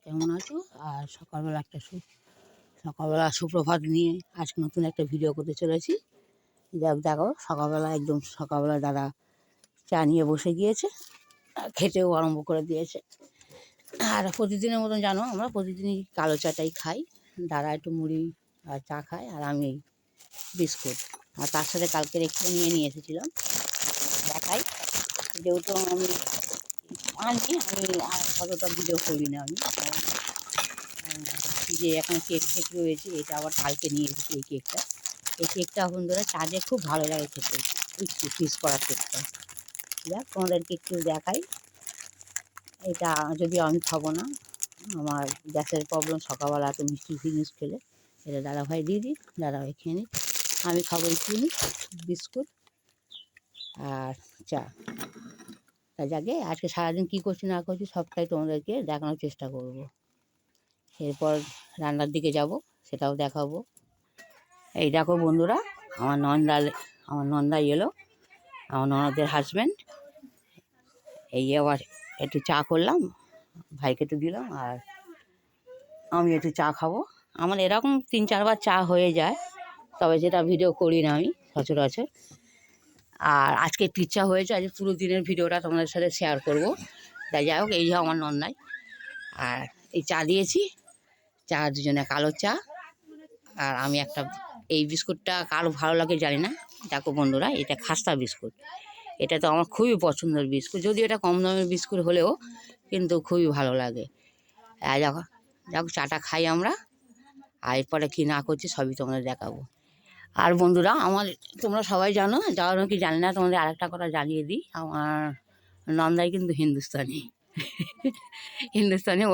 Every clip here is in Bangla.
কেমন আছো? আর সকালবেলা সুপ্রভাত নিয়ে আজকে নতুন একটা ভিডিও করতে চলেছি। দেখো সকালবেলা একদম সকালবেলা দাদা চা নিয়ে বসে গিয়েছে, খেতেও আরম্ভ করে দিয়েছে। আর প্রতিদিনের মতন জানো আমরা প্রতিদিনই কালো চাটাই খাই। দাদা একটু মুড়ি আর চা খায়, আর আমি বিস্কুট, আর তার সাথে কালকের একটু নিয়ে এসেছিলাম। দেখাই, যেহেতু আমি আনি আর কতটা ভিডিও করি না আমি। যে এখন কেক রয়েছে, এটা আবার কালকে নিয়ে এসেছি। এই কেকটা বন্ধুরা চাঁদে খুব ভালো লাগে খেতে, পিস করা কেকটা। দেখ তোমাদেরকে একটু দেখাই। এটা যদি আমি খাবো না, আমার গ্যাসের প্রবলেম, সকালবেলা এত মিষ্টি জিনিস খেলে, এটা দাদাভাই দিয়ে দিই, দাদাভাই খেয়ে নিই। আমি খাবো একটু বিস্কুট আর চা। তা যাকে আজকে সারাদিন কী করছি না করছি সবটাই তোমাদেরকে দেখানোর চেষ্টা করব। এরপর রান্নার দিকে যাব, সেটাও দেখাবো। এই দেখো বন্ধুরা, আমার নন্দা এলো, আমার ননদের হাজব্যান্ড। এই আবার একটু চা করলাম, ভাইকে একটু দিলাম, আর আমি একটু চা খাবো। আমার এরকম 3-4 বার চা হয়ে যায়, তবে যেটা ভিডিও করি না আমি সচরাচর। আর আজকে একটু ইচ্ছা হয়েছে, আজকে পুরো দিনের ভিডিওটা তোমাদের সাথে শেয়ার করব। তাই যাই হোক, এই যে আমার নন্দাই, আর এই চা দিয়েছি, চা দুজনে কালো চা, আর আমি একটা এই বিস্কুটটা কারো ভালো লাগে জানি না। দেখো বন্ধুরা, এটা খাস্তা বিস্কুট। এটা তো আমার খুবই পছন্দের বিস্কুট, যদিও এটা কম দামের বিস্কুট হলেও কিন্তু খুবই ভালো লাগে। দেখো দেখো চাটা খাই আমরা, আর এরপরে কী না করছি সবই তোমাদের দেখাবো। আর বন্ধুরা, তোমরা সবাই জানো, যারা কি জানি না, তোমাদের আরেকটা কথা জানিয়ে দিই। আমার নন্দাই কিন্তু হিন্দুস্তানি।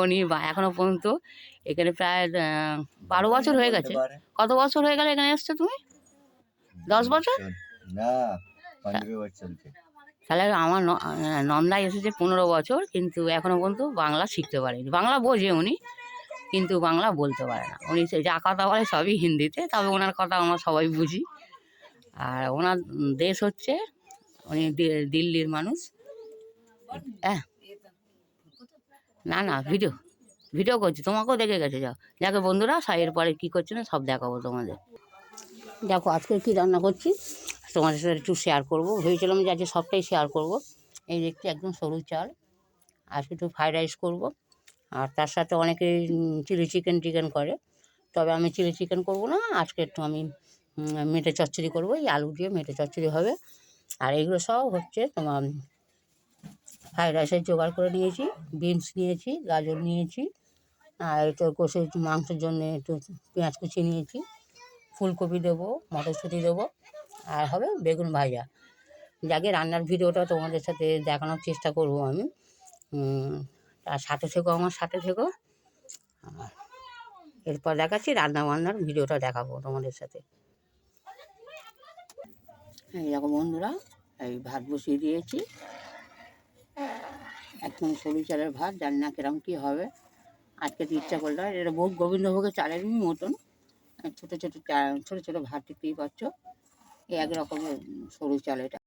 উনি এখনও পর্যন্ত এখানে প্রায় 12 বছর হয়ে গেছে। কত বছর হয়ে গেল এখানে এসছো তুমি? 10 বছর? তাহলে আমার নন্দাই এসেছে 15 বছর, কিন্তু এখনও পর্যন্ত বাংলা শিখতে পারেনি। বাংলা বোঝে উনি, কিন্তু বাংলা বলতে পারে না। উনি যা কথা বলে সবই হিন্দিতে, তবে ওনার কথা আমরা সবাই বুঝি। আর ওনার দেশ হচ্ছে, উনি দিল্লির মানুষ। হ্যাঁ, না ভিডিও করছি, তোমাকেও দেখে গেছে। দেখো বন্ধুরা, এরপরে কী করছে না সব দেখাবো তোমাদের। দেখো আজকে কী রান্না করছি তোমাদের সাথে একটু শেয়ার করবো। ভেবেছিলাম যে আজকে সবটাই শেয়ার করব। এই দেখছি একদম সরু চাল, আজকে একটু ফ্রাইড রাইস করবো। আর তার সাথে অনেকে চিলি চিকেন করে, তবে আমি চিলি চিকেন করবো না। আজকে একটু আমি মেটে চচ্চড়ি করবো, এই আলু দিয়ে মেটে চচ্চড়ি হবে। আর এগুলো সব হচ্ছে তোমার ফ্রাইড রাইসের জোগাড় করে নিয়েছি। বিনস নিয়েছি, গাজর নিয়েছি, আর একটু কষে মাংসের জন্য একটু পেঁয়াজ কুচি নিয়েছি, ফুলকপি দেবো, মটরশুঁটি দেবো, আর হবে বেগুন ভাজা। যাকে রান্নার ভিডিওটা তোমাদের সাথে দেখানোর চেষ্টা করব আমি। আর সাথে থেকো, আমার সাথে থেকো। এরপর দেখাচ্ছি রান্নাবান্নার ভিডিওটা দেখাবো তোমাদের সাথে। এই দেখো বন্ধুরা, এই ভাত বসিয়ে দিয়েছি, একদম সরু চালের ভাত। জানি না কিরকম কী হবে, আজকে তো ইচ্ছা করলো। এটা গোবিন্দভোগের চালেরই মতন ছোটো ছোটো ভাত, দেখতেই পাচ্ছ। এই এক রকমের সরু চাল এটা।